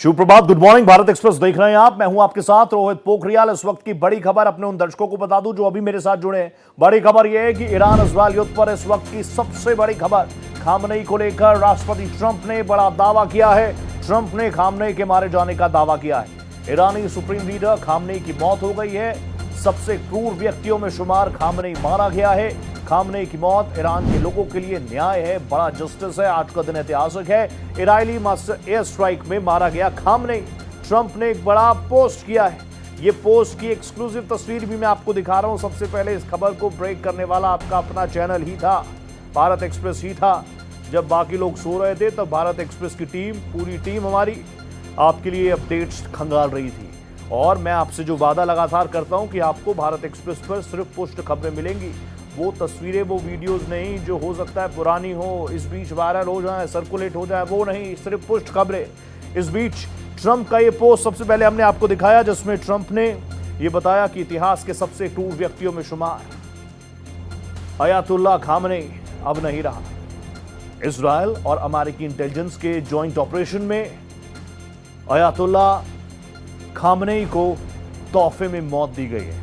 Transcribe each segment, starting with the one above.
शुभ प्रभात, good morning. Bharat express देख रहे हैं आप। मैं हूं आपके साथ रोहित पोखरियाल। इस वक्त की बड़ी खबर अपने उन दर्शकों को बता दूं जो अभी मेरे साथ जुड़े हैं। बड़ी खबर यह है कि ईरान इजरायल युद्ध पर इस वक्त की सबसे बड़ी खबर खामनेई को लेकर राष्ट्रपति ट्रंप ने बड़ा दावा किया है। ट्रंप ने खामनेई के मारे जाने का दावा किया है। ईरानी सुप्रीम लीडर खामनेई की मौत हो गई है। सबसे क्रूर व्यक्तियों में शुमार खामनेई मारा गया है। खामनेई की मौत ईरान के लोगों के लिए न्याय है, बड़ा जस्टिस है। आज का दिन ऐतिहासिक है। इजरायली एयर स्ट्राइक में मारा गया खामनेई। ट्रंप ने एक बड़ा पोस्ट किया है। ये पोस्ट की एक्सक्लूसिव तस्वीर भी मैं आपको दिखा रहा हूं। सबसे पहले इस खबर को ब्रेक करने वाला आपका अपना चैनल ही था, भारत एक्सप्रेस ही था। जब बाकी लोग सो रहे थे तब भारत एक्सप्रेस की टीम, पूरी टीम हमारी आपके लिए अपडेट्स खंगाल रही थी। और मैं आपसे जो वादा लगातार करता हूं कि आपको भारत एक्सप्रेस पर सिर्फ पुष्ट खबरें मिलेंगी। वो तस्वीरें, वो वीडियोस नहीं जो हो सकता है पुरानी हो, इस बीच वायरल हो जाए, सर्कुलेट हो जाए, वो नहीं, सिर्फ पुष्ट खबरें। इस बीच ट्रंप का ये पोस्ट सबसे पहले हमने आपको दिखाया, जिसमें ट्रंप ने ये बताया कि इतिहास के सबसे क्रूर व्यक्तियों में शुमार अयातुल्लाह खामनेई अब नहीं रहा। इजरायल और अमेरिकी इंटेलिजेंस के जॉइंट ऑपरेशन में अयातुल्लाह खामनेई को तोहफे में मौत दी गई है।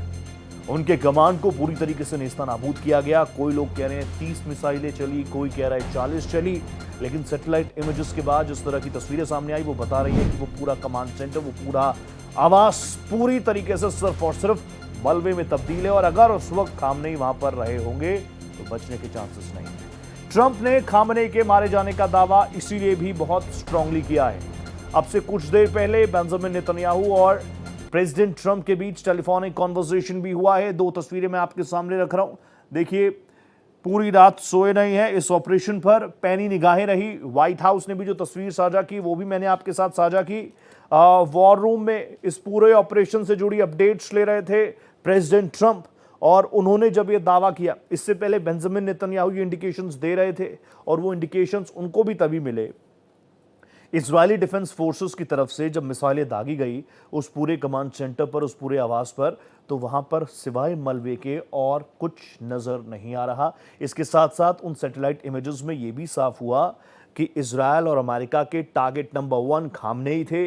उनके कमांड को पूरी तरीके से नेस्तनाबूद किया गया। कोई लोग कह रहे हैं 30 मिसाइलें चली, कोई कह रहा है 40 चली, लेकिन सैटेलाइट इमेजेस के बाद जिस तरह की तस्वीरें सामने आई वो बता रही है कि वो पूरा कमांड सेंटर, वो पूरा आवास पूरी तरीके से सिर्फ और सिर्फ मलबे में तब्दील है। और अगर उस वक्त खामनेई वहां पर रहे होंगे तो बचने के चांसेस नहीं है। ट्रंप ने खामनेई के मारे जाने का दावा इसीलिए भी बहुत स्ट्रांगली किया है। अब से कुछ देर पहले बेंजामिन नेतन्याहू और प्रेसिडेंट ट्रंप के बीच टेलीफोनिक कॉन्वर्सेशन भी हुआ है। 2 तस्वीरें मैं आपके सामने रख रहा हूं। देखिए, पूरी रात सोए नहीं है इस ऑपरेशन पर, पैनी निगाहें रही। व्हाइट हाउस ने भी जो तस्वीर साझा की वो भी मैंने आपके साथ साझा की। वॉर रूम में इस पूरे ऑपरेशन से जुड़ी अपडेट्स ले रहे थे प्रेसिडेंट ट्रंप। और उन्होंने जब ये दावा किया, इससे पहले बेंजामिन नेतन्याहू ये इंडिकेशंस दे रहे थे, और वो इंडिकेशंस उनको भी तभी मिले इजरायली डिफेंस फोर्सेस की तरफ से जब मिसाइलें दागी गई उस पूरे कमांड सेंटर पर, उस पूरे आवास पर, तो वहां पर सिवाय मलबे के और कुछ नजर नहीं आ रहा। इसके साथ साथ उन सैटेलाइट इमेजेस में यह भी साफ हुआ कि इजरायल और अमेरिका के टारगेट नंबर 1 खामनेई थे।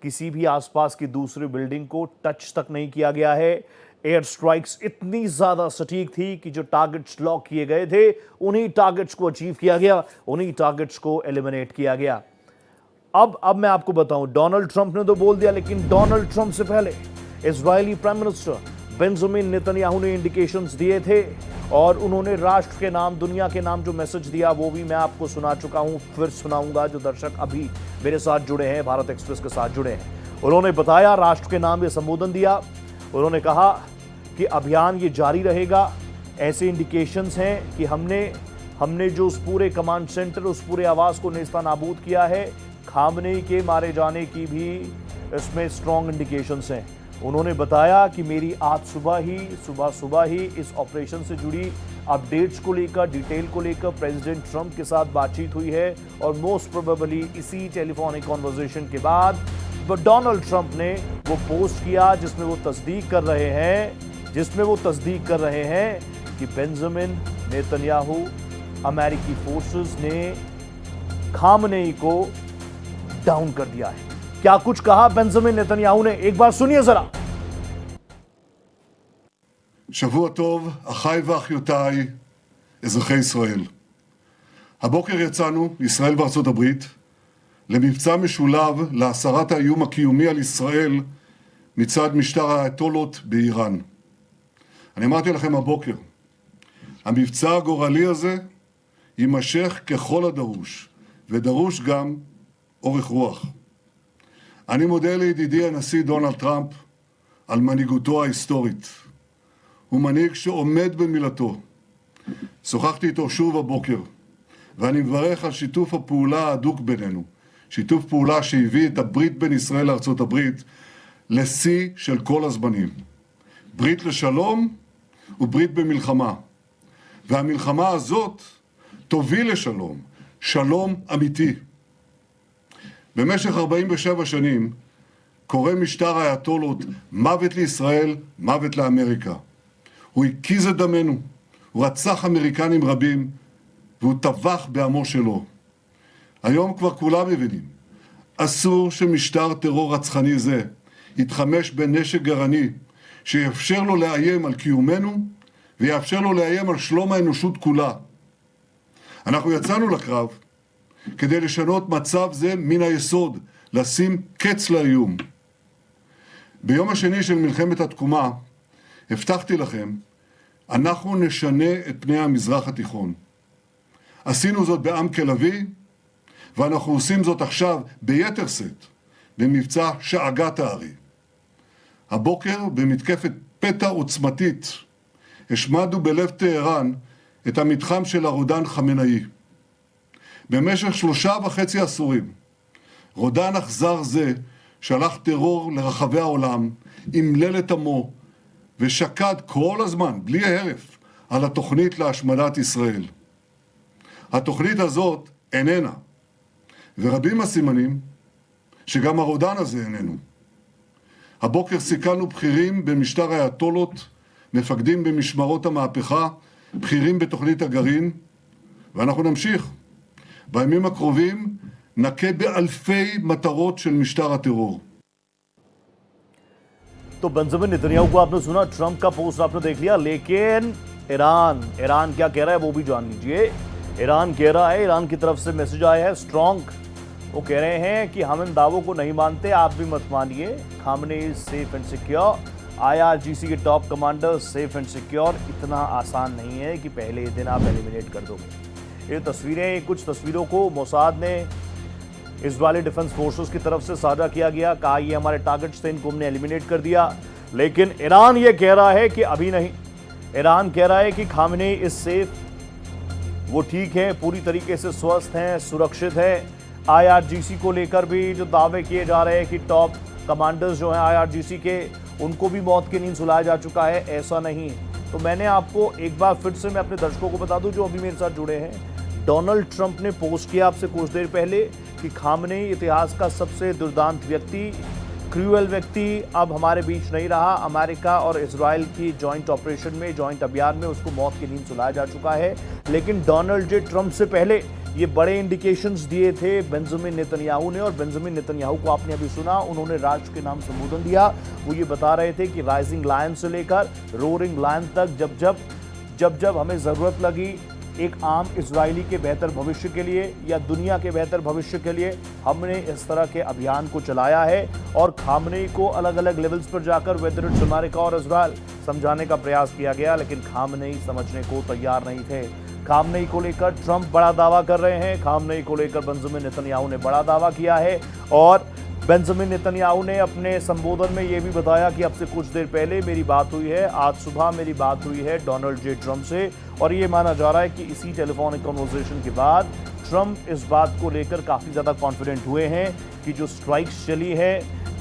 किसी भी आसपास की दूसरी बिल्डिंग को टच तक नहीं किया गया है। एयर स्ट्राइक्स इतनी ज्यादा सटीक थी कि जो टारगेट्स लॉक किए गए थे उन्हीं टारगेट्स को अचीव किया गया, उन्हीं टारगेट्स को एलिमिनेट किया गया। अब मैं आपको बताऊं, डोनाल्ड ट्रंप ने तो बोल दिया, लेकिन डोनाल्ड ट्रंप से पहले Israeli prime minister Benjamin Netanyahu ने इंडिकेशंस दिए थे। और उन्होंने राष्ट्र के नाम, दुनिया के नाम जो मैसेज दिया वो भी मैं आपको सुना चुका हूं, फिर सुनाऊंगा। जो दर्शक अभी मेरे साथ जुड़े हैं, भारत एक्सप्रेस के साथ जुड़े हैं, उन्होंने बताया, राष्ट्र के नाम ये संबोधन दिया। उन्होंने कहा कि अभियान ये जारी रहेगा। ऐसे इंडिकेशंस हैं कि हमने जो उस पूरे कमांड सेंटर, उस पूरे आवास को नेस्तनाबूद किया है। खामनेई के मारे जाने की भी इसमें स्ट्रॉन्ग इंडिकेशंस हैं। उन्होंने बताया कि मेरी आज सुबह ही इस ऑपरेशन से जुड़ी अपडेट्स को लेकर, डिटेल को लेकर प्रेसिडेंट ट्रंप के साथ बातचीत हुई है। और मोस्ट प्रोबेबली इसी टेलीफोनिक कॉन्वर्सेशन के बाद डोनाल्ड ट्रंप ने वो पोस्ट किया जिसमें वो तस्दीक कर रहे हैं कि बेंजामिन नेतन्याहू, अमेरिकी फोर्सेस ने खामनेई को डाउन कर दिया है। क्या कुछ कहा बेंजामिन नेतन्याहू ने, एक बार सुनिए जरा। שבוע טוב, אחיי ואחיותיי, אזרחי ישראל. הבוקר יצאנו, ישראל וארצות הברית, למבצע משולב להסרת האיום הקיומי על ישראל מצד משטר האייתולות באיראן. אני אמרתי לכם הבוקר, המבצע הגורלי הזה יימשך ככל הדרוש, ודרוש גם אורך רוח. אני מודה לידידי הנשיא דונלד טראמפ על מנהיגותו ההיסטורית. הוא מנהיג שעומד במילתו. שוחחתי איתו שוב הבוקר, ואני מברך על שיתוף הפעולה ההדוק בינינו. שיתוף פעולה שהביא את הברית בין ישראל לארצות הברית לשיא של כל הזמנים. ברית לשלום וברית במלחמה. והמלחמה הזאת תוביל לשלום, שלום אמיתי. במשך 47 שנים קורא משטר האייתולות מוות לישראל, מוות לאמריקה. הוא הקיז את דמנו, הוא רצח אמריקנים רבים, והוא טבח בעמו שלו. היום כבר כולם מבינים, אסור שמשטר טרור רצחני זה יתחמש בנשק גרעיני שיאפשר לו לאיים על קיומנו ויאפשר לו לאיים על שלום האנושות כולה. אנחנו יצאנו לקרב כדי לשנות מצב זה מן היסוד, לשים קץ לאיום. ביום השני של מלחמת התקומה הבטחתי לכם, אנחנו נשנה את פני המזרח התיכון. עשינו זאת בעמק לביא, ואנחנו עושים זאת עכשיו ביתר שאת, במבצע שאגת הארי. הבוקר במתקפת פתע עוצמתית, השמדנו בלב טהרן את המתחם של הרודן חמינאי. במשך 3.5 עשורים, רודן אכזר זה שלח טרור לרחבי העולם, אמלל את עמו, ושקד כל הזמן, בלי הרף, על התוכנית להשמדת ישראל. התוכנית הזאת איננה, ורבים הסימנים שגם הרודן הזה איננו. הבוקר סיכלנו בכירים במשטר האייתולות, מפקדים במשמרות המהפכה, בכירים בתוכנית הגרעין, ואנחנו נמשיך. בימים הקרובים נכה באלפי מטרות של משטר הטרור. तो बेंजामिन नेतन्याहू को आपने सुना, ट्रंप का पोस्ट आपने देख लिया, लेकिन ईरान क्या कह रहा है वो भी जान लीजिए। ईरान कह रहा है, ईरान की तरफ से मैसेज आया है स्ट्रॉन्ग। वो कह रहे हैं कि हम इन दावों को नहीं मानते, आप भी मत मानिए। Khamenei safe and secure, IRGC के top commander safe and secure. इतना आसान नहीं है कि पहले ही दिन आप एलिमिनेट कर दोगे। ये तस्वीरें, कुछ तस्वीरों को मोसाद ने इजरायली डिफेंस फोर्सेस की तरफ से साझा किया गया, कहा ये हमारे टारगेट्स थे, इनको हमने एलिमिनेट कर दिया। लेकिन ईरान ये कह रहा है कि अभी नहीं। ईरान कह रहा है कि खामनेई इज सेफ, वो ठीक है, पूरी तरीके से स्वस्थ हैं, सुरक्षित है। IRGC को लेकर भी जो दावे किए जा रहे हैं कि टॉप कमांडर्स जो हैं IRGC के, उनको भी मौत की नींद सुलाया जा चुका है, ऐसा नहीं है। तो मैंने आपको एक बार फिर से मैं अपने दर्शकों को बता दूं जो अभी मेरे साथ जुड़े हैं, डोनाल्ड ट्रंप ने पोस्ट किया आपसे कुछ देर पहले कि खामनेई इतिहास का सबसे दुर्दांत व्यक्ति, क्रूएल व्यक्ति अब हमारे बीच नहीं रहा। अमेरिका और इजराइल की जॉइंट ऑपरेशन में, जॉइंट अभियान में उसको मौत की नींद सुलाया जा चुका है। लेकिन डोनाल्ड जे ट्रंप से पहले ये बड़े इंडिकेशंस दिए थे बेंजामिन नेतन्याहू ने, और बेंजामिन नेतन्याहू को आपने अभी सुना, उन्होंने राष्ट्र के नाम संबोधन दिया। वो ये बता रहे थे कि राइजिंग लायन से लेकर रोरिंग लायन तक जब जब हमें ज़रूरत लगी एक आम इजरायली के बेहतर भविष्य के लिए या दुनिया के बेहतर भविष्य के लिए, हमने इस तरह के अभियान को चलाया है। और खामनेई को अलग अलग लेवल्स पर जाकर वेदर इट्स अमेरिका और इजराइल समझाने का प्रयास किया गया, लेकिन खामनेई समझने को तैयार नहीं थे। खामनेई को लेकर ट्रंप बड़ा दावा कर रहे हैं, खामनेई को लेकर बेंजामिन नेतन्याहू ने बड़ा दावा किया है। और बेंजामिन नेतन्याहू ने अपने संबोधन में ये भी बताया कि अब से कुछ देर पहले मेरी बात हुई है, आज सुबह मेरी बात हुई है डोनाल्ड जे ट्रंप से। और ये माना जा रहा है कि इसी टेलीफोनिक कन्वर्सेशन के बाद ट्रंप इस बात को लेकर काफ़ी ज़्यादा कॉन्फिडेंट हुए हैं कि जो स्ट्राइक्स चली है,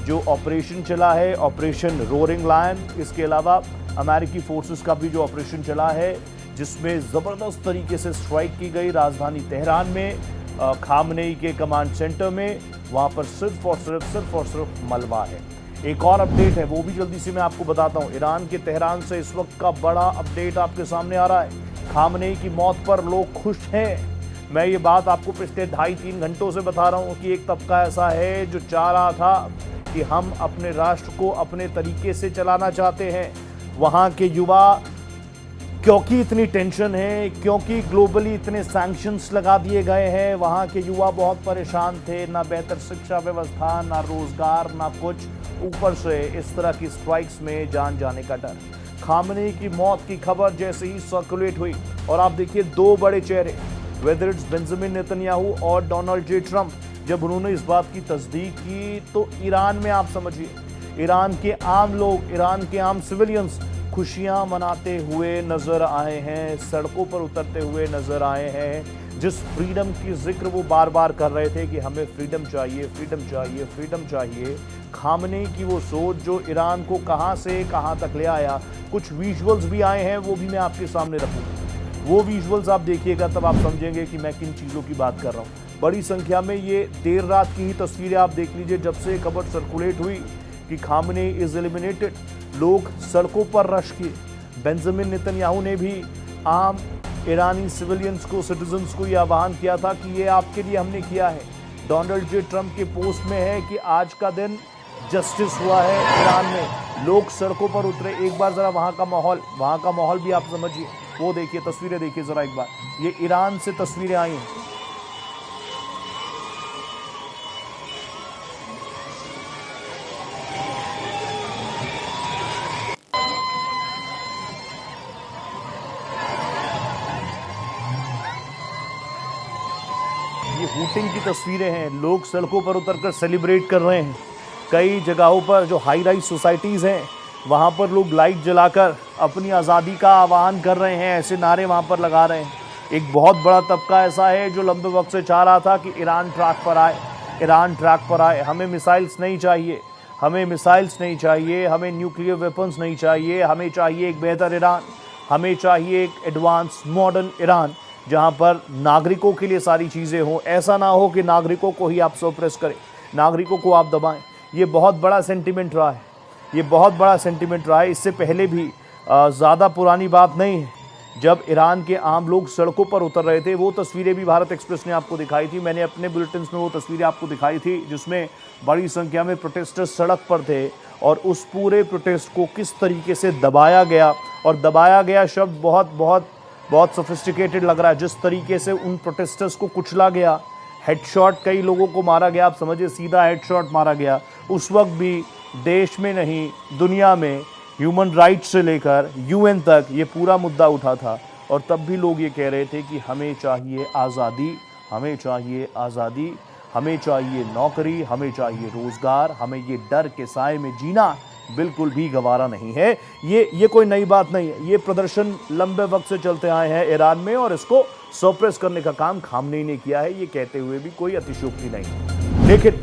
जो ऑपरेशन चला है, ऑपरेशन रोरिंग लायन, इसके अलावा अमेरिकी फोर्सेस का भी जो ऑपरेशन चला है, जिसमें ज़बरदस्त तरीके से स्ट्राइक की गई राजधानी तेहरान में, खामनेई के कमांड सेंटर में, वहाँ पर सिर्फ और सिर्फ मलबा है। एक और अपडेट है, वो भी जल्दी से मैं आपको बताता हूँ। ईरान के तेहरान से इस वक्त का बड़ा अपडेट आपके सामने आ रहा है। खामनेई की मौत पर लोग खुश हैं। मैं ये बात आपको पिछले 2.5-3 घंटों से बता रहा हूँ कि एक तबका ऐसा है जो चाह रहा था कि हम अपने राष्ट्र को अपने तरीके से चलाना चाहते हैं। वहाँ के युवा, क्योंकि इतनी टेंशन है, क्योंकि ग्लोबली इतने सैंक्शंस लगा दिए गए हैं, वहाँ के युवा बहुत परेशान थे। ना बेहतर शिक्षा व्यवस्था, ना रोजगार, ना कुछ, ऊपर से इस तरह की स्ट्राइक्स में जान जाने का डर। खामनेई की मौत की खबर जैसे ही सर्कुलेट हुई, और आप देखिए दो बड़े चेहरे, वेदर इट्स बेंजामिन नेतन्याहू और डोनाल्ड जे ट्रंप, जब उन्होंने इस बात की तस्दीक की तो ईरान में आप समझिए, ईरान के आम लोग, ईरान के आम सिविलियंस खुशियां मनाते हुए नजर आए हैं, सड़कों पर उतरते हुए नजर आए हैं। जिस फ्रीडम की जिक्र वो बार बार कर रहे थे कि हमें फ्रीडम चाहिए, फ्रीडम चाहिए, फ्रीडम चाहिए, खामनेई की वो सोच जो ईरान को कहां से कहां तक ले आया। कुछ विजुअल्स भी आए हैं, वो भी मैं आपके सामने रखूंगा। वो विजुअल्स आप देखिएगा, तब आप समझेंगे कि मैं किन चीज़ों की बात कर रहा हूँ। बड़ी संख्या में ये देर रात की ही तस्वीरें आप देख लीजिए, जब से खबर सर्कुलेट हुई कि खामनेई इज एलिमिनेटेड, लोग सड़कों पर रश किए। बेंजामिन नेतन्याहू ने भी आम ईरानी सिविलियंस को, सिटीजन्स को यह आह्वान किया था कि ये आपके लिए हमने किया है, डोनाल्ड जे ट्रंप के पोस्ट में है कि आज का दिन जस्टिस हुआ है ईरान में, लोग सड़कों पर उतरे। एक बार जरा वहां का माहौल भी आप समझिए, वो देखिए, तस्वीरें देखिए जरा एक बार, ये ईरान से तस्वीरें आई हैं। ये हूटिंग की तस्वीरें हैं, लोग सड़कों पर उतरकर सेलिब्रेट कर रहे हैं। कई जगहों पर जो हाई राइज सोसाइटीज़ हैं वहाँ पर लोग लाइट जलाकर अपनी आज़ादी का आह्वान कर रहे हैं, ऐसे नारे वहाँ पर लगा रहे हैं। एक बहुत बड़ा तबका ऐसा है जो लंबे वक्त से चाह रहा था कि ईरान ट्रैक पर आए, ईरान ट्रैक पर आए। हमें मिसाइल्स नहीं चाहिए, हमें मिसाइल्स नहीं चाहिए, हमें न्यूक्लियर वेपन्स नहीं चाहिए, हमें चाहिए एक बेहतर ईरान, हमें चाहिए एक एडवांस मॉडर्न ईरान जहां पर नागरिकों के लिए सारी चीज़ें हों। ऐसा ना हो कि नागरिकों को ही आप सप्रेस करें, नागरिकों को आप दबाएं। ये बहुत बड़ा सेंटिमेंट रहा है, ये बहुत बड़ा सेंटिमेंट रहा है। इससे पहले भी ज़्यादा पुरानी बात नहीं है जब ईरान के आम लोग सड़कों पर उतर रहे थे। वो तस्वीरें भी भारत एक्सप्रेस ने आपको दिखाई थी, मैंने अपने बुलेटिन्स में वो तस्वीरें आपको दिखाई थी जिसमें बड़ी संख्या में प्रोटेस्टर्स सड़क पर थे और उस पूरे प्रोटेस्ट को किस तरीके से दबाया गया। और दबाया गया शब्द बहुत बहुत बहुत सोफिस्टिकेटेड लग रहा है, जिस तरीके से उन प्रोटेस्टर्स को कुचला गया, हेडशॉट कई लोगों को मारा गया, आप समझिए सीधा हेडशॉट मारा गया। उस वक्त भी देश में नहीं दुनिया में ह्यूमन राइट्स से लेकर यूएन तक ये पूरा मुद्दा उठा था और तब भी लोग ये कह रहे थे कि हमें चाहिए आज़ादी, हमें चाहिए आज़ादी, हमें चाहिए नौकरी, हमें चाहिए रोज़गार, हमें ये डर के साए में जीना बिल्कुल भी गवारा नहीं है। ये कोई नई बात नहीं है, ये प्रदर्शन लंबे वक्त से चलते आए हैं ईरान में और इसको सप्रेस करने का काम खामनेई ने किया है, ये कहते हुए भी कोई अतिशयोक्ति नहीं। लेकिन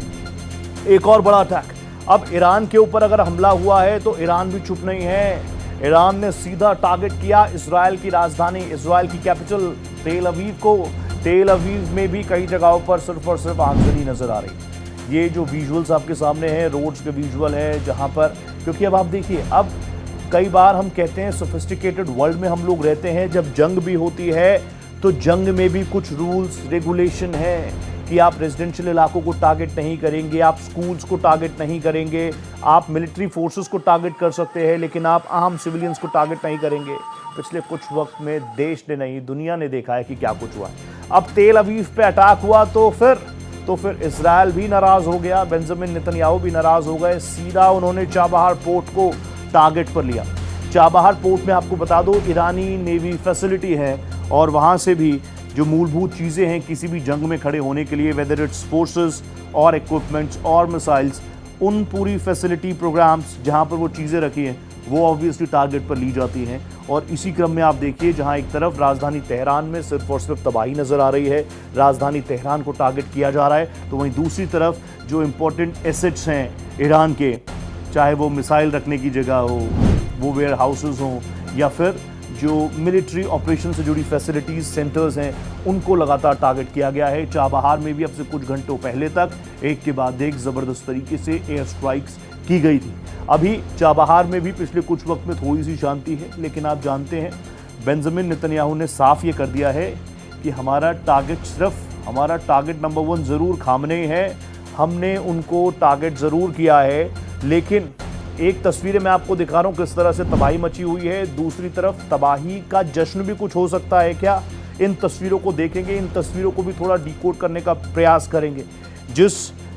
एक और बड़ा अटैक, अब ईरान के ऊपर अगर हमला हुआ है तो ईरान भी चुप नहीं है। ईरान ने सीधा टारगेट किया इजराइल की राजधानी, इजराइल की कैपिटल तेल अवीव को। तेल अवीव में भी कई जगहों पर सिर्फ और सिर्फ आगजनी नजर आ रही है। ये जो विजुअल्स आपके सामने हैं, रोड्स के विजुअल है जहां पर, क्योंकि अब आप देखिए, अब कई बार हम कहते हैं सोफिस्टिकेटेड वर्ल्ड में हम लोग रहते हैं, जब जंग भी होती है तो जंग में भी कुछ रूल्स रेगुलेशन है कि आप रेजिडेंशियल इलाकों को टारगेट नहीं करेंगे, आप स्कूल्स को टारगेट नहीं करेंगे, आप मिलिट्री फोर्सेस को टारगेट कर सकते हैं लेकिन आप आम सिविलियंस को टारगेट नहीं करेंगे। पिछले कुछ वक्त में देश ने नहीं दुनिया ने देखा है कि क्या कुछ हुआ। अब तेल अवीव पे अटैक हुआ तो फिर इजराइल भी नाराज हो गया, बेंजामिन नेतन्याहू भी नाराज हो गए। सीधा उन्होंने चाबहार पोर्ट को टारगेट पर लिया। चाबहार पोर्ट में आपको बता दो ईरानी नेवी फैसिलिटी है और वहां से भी जो मूलभूत चीज़ें हैं किसी भी जंग में खड़े होने के लिए, वेदर इट्स फोर्सेस और इक्विपमेंट्स और मिसाइल्स, उन पूरी फैसिलिटी प्रोग्राम्स जहां पर वो चीज़ें रखी हैं वो ऑब्वियसली टारगेट पर ली जाती हैं। और इसी क्रम में आप देखिए जहां एक तरफ राजधानी तेहरान में सिर्फ और सिर्फ तबाही नज़र आ रही है, राजधानी तेहरान को टारगेट किया जा रहा है, तो वहीं दूसरी तरफ जो इम्पोर्टेंट एसेट्स हैं ईरान के, चाहे वो मिसाइल रखने की जगह हो, वो वेयर हाउसेज हों या फिर जो मिलिट्री ऑपरेशन से जुड़ी फैसिलिटीज़ सेंटर्स हैं, उनको लगातार टारगेट किया गया है। चाबहार में भी अब से कुछ घंटों पहले तक एक के बाद एक ज़बरदस्त तरीके से एयर स्ट्राइक्स की गई थी। अभी चाबहार में भी पिछले कुछ वक्त में थोड़ी सी शांति है, लेकिन आप जानते हैं बेंजामिन नेतन्याहू ने साफ ये कर दिया है कि हमारा टारगेट नंबर 1 ज़रूर खामनेई है, हमने उनको टारगेट ज़रूर किया है, लेकिन एक तस्वीरें मैं आपको दिखा रहा हूं किस तरह से तबाही मची हुई है, दूसरी तरफ तबाही का जश्न भी कुछ हो सकता है क्या? इन तस्वीरों को देखेंगे, इन तस्वीरों को भी थोड़ा डिकोड करने का प्रयास करेंगे।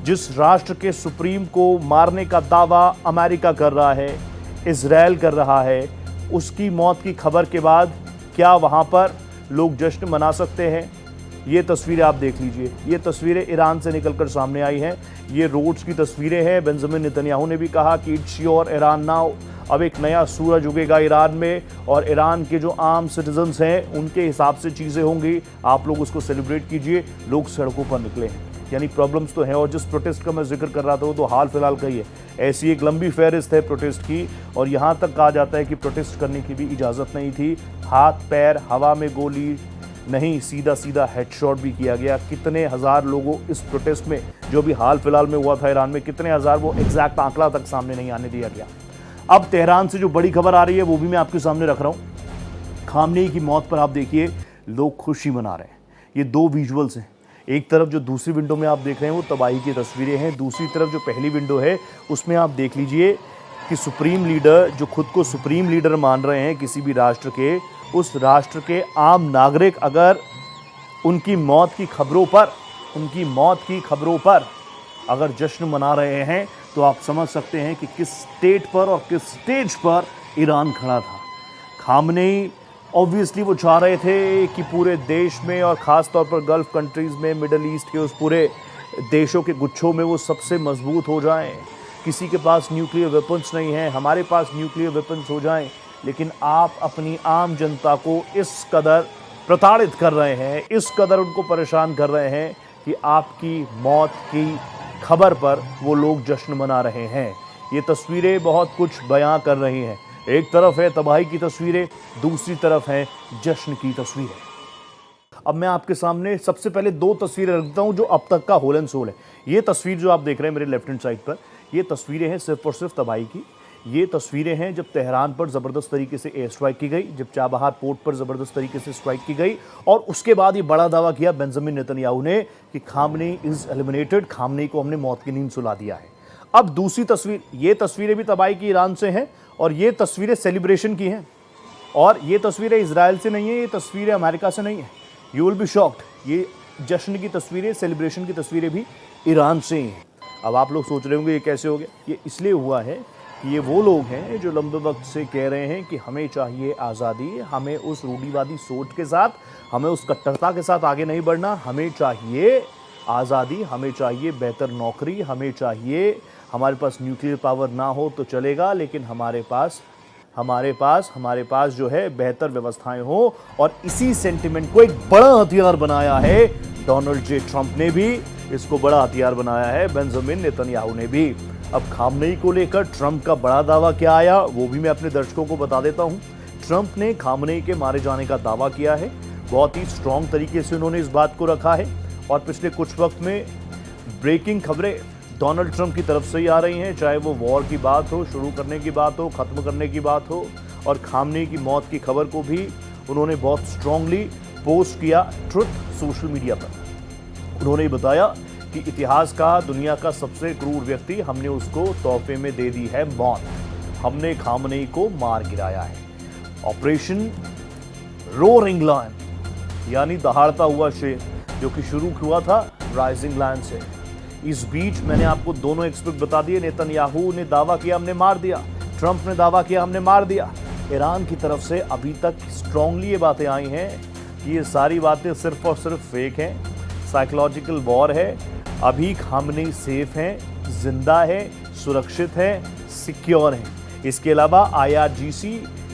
जिस राष्ट्र के सुप्रीम को मारने का दावा अमेरिका कर रहा है, इजराइल कर रहा है, उसकी मौत की खबर के बाद क्या वहां पर लोग जश्न मना सकते हैं? ये तस्वीरें आप देख लीजिए, ये तस्वीरें ईरान से निकलकर सामने आई हैं, ये रोड्स की तस्वीरें हैं। बेंजामिन नेतन्याहू ने भी कहा कि इट्स योर ईरान नाउ, अब एक नया सूरज उगेगा ईरान में और ईरान के जो आम सिटीजन्स हैं उनके हिसाब से चीज़ें होंगी, आप लोग उसको सेलिब्रेट कीजिए। लोग सड़कों पर निकले हैं, यानी प्रॉब्लम्स तो हैं। और जिस प्रोटेस्ट का मैं जिक्र कर रहा था वो तो हाल फिलहाल का ही है, ऐसी एक लंबी फहरिस्त है प्रोटेस्ट की, और यहाँ तक कहा जाता है कि प्रोटेस्ट करने की भी इजाज़त नहीं थी। हाथ पैर हवा में गोली नहीं, सीधा सीधा हेडशॉट भी किया गया। कितने हज़ार लोगों इस प्रोटेस्ट में, जो भी हाल फिलहाल में हुआ था ईरान में, कितने हज़ार, वो एग्जैक्ट आंकड़ा तक सामने नहीं आने दिया गया। अब तेहरान से जो बड़ी खबर आ रही है वो भी मैं आपके सामने रख रहा हूँ। खामनेई की मौत पर आप देखिए लोग खुशी मना रहे हैं। ये 2 विजुअल्स हैं, एक तरफ जो दूसरी विंडो में आप देख रहे हैं वो तबाही की तस्वीरें हैं, दूसरी तरफ जो पहली विंडो है उसमें आप देख लीजिए कि सुप्रीम लीडर जो खुद को सुप्रीम लीडर मान रहे हैं किसी भी राष्ट्र के, उस राष्ट्र के आम नागरिक अगर उनकी मौत की खबरों पर अगर जश्न मना रहे हैं तो आप समझ सकते हैं कि किस स्टेट पर और किस स्टेज पर ईरान खड़ा था। खामनेई ऑब्वियसली वो चाह रहे थे कि पूरे देश में और ख़ास तौर पर गल्फ़ कंट्रीज़ में, मिडल ईस्ट के उस पूरे देशों के गुच्छों में वो सबसे मजबूत हो जाएं। किसी के पास न्यूक्लियर वेपन्स नहीं हैं, हमारे पास न्यूक्लियर वेपन्स हो जाएं। लेकिन आप अपनी आम जनता को इस कदर प्रताड़ित कर रहे हैं, इस कदर उनको परेशान कर रहे हैं कि आपकी मौत की खबर पर वो लोग जश्न मना रहे हैं। ये तस्वीरें बहुत कुछ बयां कर रही हैं। एक तरफ है तबाही की तस्वीरें, दूसरी तरफ है जश्न की तस्वीरें। अब मैं आपके सामने सबसे पहले दो तस्वीरें रखता हूं जो अब तक का होल एंड सोल है। ये तस्वीर जो आप देख रहे हैं मेरे लेफ्ट हैंड साइड पर, ये तस्वीरें हैं सिर्फ और सिर्फ तबाही की। ये तस्वीरें हैं जब तेहरान पर ज़बरदस्त तरीके से एयर स्ट्राइक की गई, जब चाबहार पोर्ट पर ज़बरदस्त तरीके से स्ट्राइक की गई, और उसके बाद ये बड़ा दावा किया बेंजामिन नेतन्याहू ने कि खामनेई इज़ एलिमिनेटेड, खामनेई को हमने मौत की नींद सुला दिया है। अब दूसरी तस्वीर, ये तस्वीरें भी तबाही की ईरान से हैं और ये तस्वीरें सेलिब्रेशन की हैं, और ये तस्वीरें इजराइल से नहीं है, ये तस्वीरें अमेरिका से नहीं है। यू विल बी शॉक्ड, ये जश्न की तस्वीरें, सेलिब्रेशन की तस्वीरें भी ईरान से ही हैं। अब आप लोग सोच रहे होंगे ये कैसे हो गया। ये इसलिए हुआ है कि ये वो लोग हैं जो लंबे वक्त से कह रहे हैं कि हमें चाहिए आज़ादी, हमें उस रूढ़िवादी सोच के साथ, हमें उस कट्टरता के साथ आगे नहीं बढ़ना, हमें चाहिए आज़ादी, हमें चाहिए बेहतर नौकरी, हमें चाहिए, हमारे पास न्यूक्लियर पावर ना हो तो चलेगा लेकिन हमारे पास जो है बेहतर व्यवस्थाएं हो। और इसी सेंटिमेंट को एक बड़ा हथियार बनाया है डोनाल्ड जे ट्रंप ने भी, इसको बड़ा हथियार बनाया है बेंजामिन नेतन्याहू ने भी। अब खामनेई को लेकर ट्रंप का बड़ा दावा क्या आया वो भी मैं अपने दर्शकों को बता देता हूं। ट्रंप ने खामनेई के मारे जाने का दावा किया है, बहुत ही स्ट्रॉन्ग तरीके से उन्होंने इस बात को रखा है, और पिछले कुछ वक्त में ब्रेकिंग खबरें डोनाल्ड ट्रंप की तरफ से ही आ रही हैं, चाहे वो वॉर की बात हो, शुरू करने की बात हो, ख़त्म करने की बात हो, और खामनेई की मौत की खबर को भी उन्होंने बहुत स्ट्रांगली पोस्ट किया ट्रुथ सोशल मीडिया पर। उन्होंने बताया कि इतिहास का, दुनिया का सबसे क्रूर व्यक्ति, हमने उसको तोहफे में दे दी है मौत, हमने खामनेई को मार गिराया है। ऑपरेशन रोरिंग लायन यानी दहाड़ता हुआ शेर, जो कि शुरू हुआ था राइजिंग लायन से। इस बीच मैंने आपको दोनों एक्सपर्ट बता दिए, नेतन्याहू ने दावा किया हमने मार दिया, ट्रंप ने दावा किया हमने मार दिया। ईरान की तरफ से अभी तक स्ट्रांगली ये बातें आई हैं कि ये सारी बातें सिर्फ और सिर्फ फेक हैं, साइकोलॉजिकल वॉर है, अभी खामनेई सेफ हैं, जिंदा है, सुरक्षित है, सिक्योर हैं। इसके अलावा IRGC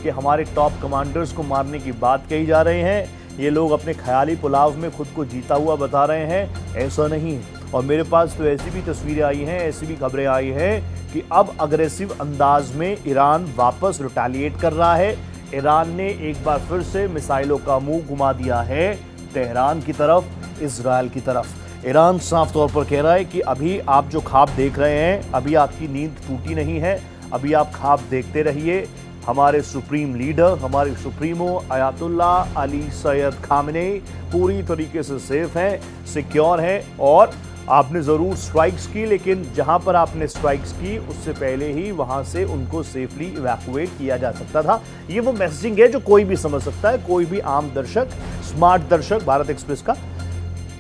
के हमारे टॉप कमांडर्स को मारने की बात कही जा रही है। ये लोग अपने ख्याली पुलाव में खुद को जीता हुआ बता रहे हैं, ऐसा नहीं है। और मेरे पास तो ऐसी भी तस्वीरें आई हैं, ऐसी भी खबरें आई हैं कि अब अग्रेसिव अंदाज में ईरान वापस रिटेलिएट कर रहा है। ईरान ने एक बार फिर से मिसाइलों का मुंह घुमा दिया है तेहरान की तरफ, इजराइल की तरफ। ईरान साफ तौर पर कह रहा है कि अभी आप जो ख्वाब देख रहे हैं, अभी आपकी नींद टूटी नहीं है, अभी आप ख्वाब देखते रहिए। हमारे सुप्रीम लीडर, हमारे supremo Ayatollah Ali Syed Khamenei पूरी तरीके से सेफ हैं, सिक्योर हैं, और आपने ज़रूर स्ट्राइक्स की, लेकिन जहां पर आपने स्ट्राइक्स की उससे पहले ही वहां से उनको सेफली इवैक्यूएट किया जा सकता था। ये वो मैसेजिंग है जो कोई भी समझ सकता है, कोई भी आम दर्शक, स्मार्ट दर्शक भारत एक्सप्रेस का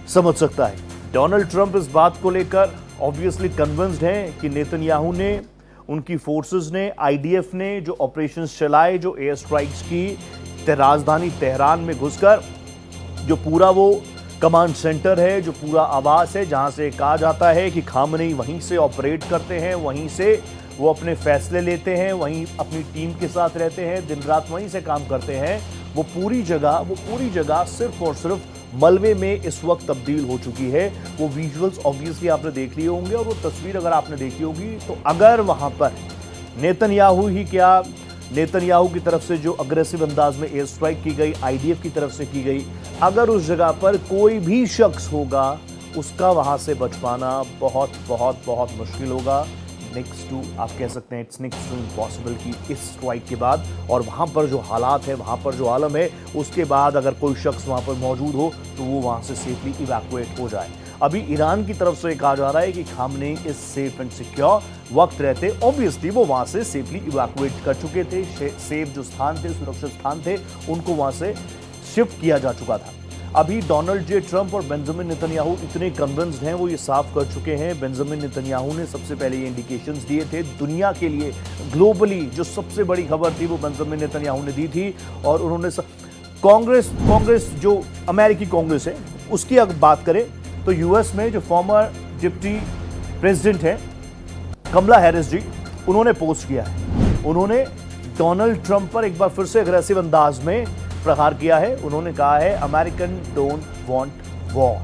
समझ सकता है। डोनाल्ड ट्रंप इस बात को लेकर ऑब्वियसली कन्विंस्ड हैं कि नेतन्याहू ने, उनकी फोर्सेस ने, IDF ने जो ऑपरेशंस चलाए, जो एयर स्ट्राइक्स की राजधानी तेहरान में घुसकर, जो पूरा वो कमांड सेंटर है, जो पूरा आवास है जहां से कहा जाता है कि खामनेई वहीं से ऑपरेट करते हैं, वहीं से वो अपने फैसले लेते हैं, वहीं अपनी टीम के साथ रहते हैं, दिन रात वहीं से काम करते हैं, वो पूरी जगह सिर्फ और सिर्फ मलबे में इस वक्त तब्दील हो चुकी है। वो विजुअल्स ऑब्वियसली आपने देख लिए होंगे, और वो तस्वीर अगर आपने देखी होगी, तो अगर वहां पर नेतन्याहू की तरफ से जो अग्रेसिव अंदाज में एयर स्ट्राइक की गई, IDF की तरफ से की गई, अगर उस जगह पर कोई भी शख्स होगा, उसका वहां से बच पाना बहुत बहुत बहुत मुश्किल होगा। नेक्स्ट टू, आप कह सकते हैं इट्स नेक्स्ट टू इम्पॉसिबल कि इस स्ट्राइक के बाद और वहाँ पर जो हालात है, वहाँ पर जो आलम है, उसके बाद अगर कोई शख्स वहाँ पर मौजूद हो तो वो वहाँ से सेफली इवैक्यूएट हो जाए। अभी ईरान की तरफ से कहा जा रहा है कि Khamenei is safe and secure. वक्त रहते ऑब्वियसली वो वहाँ से सेफली इवैक्यूएट कर चुके थे, सेफ जो स्थान थे, सुरक्षित स्थान थे, उनको वहाँ से शिफ्ट किया जा चुका था। अभी डोनाल्ड जे ट्रंप और बेंजामिन नेतन्याहू इतने कन्विंस्ड हैं, वो ये साफ कर चुके हैं। बेंजामिन नेतन्याहू ने सबसे पहले ये इंडिकेशंस दिए थे दुनिया के लिए, ग्लोबली जो सबसे बड़ी खबर थी वो बेंजामिन नेतन्याहू ने दी थी। और उन्होंने कांग्रेस जो अमेरिकी कांग्रेस है उसकी अगर बात करें तो यूएस में जो फॉर्मर डिप्टी प्रेसिडेंट है कमला हैरिस जी, उन्होंने पोस्ट किया है। उन्होंने डोनाल्ड ट्रंप पर एक बार फिर से अग्रेसिव अंदाज में प्रहार किया है। उन्होंने कहा है American don't want war,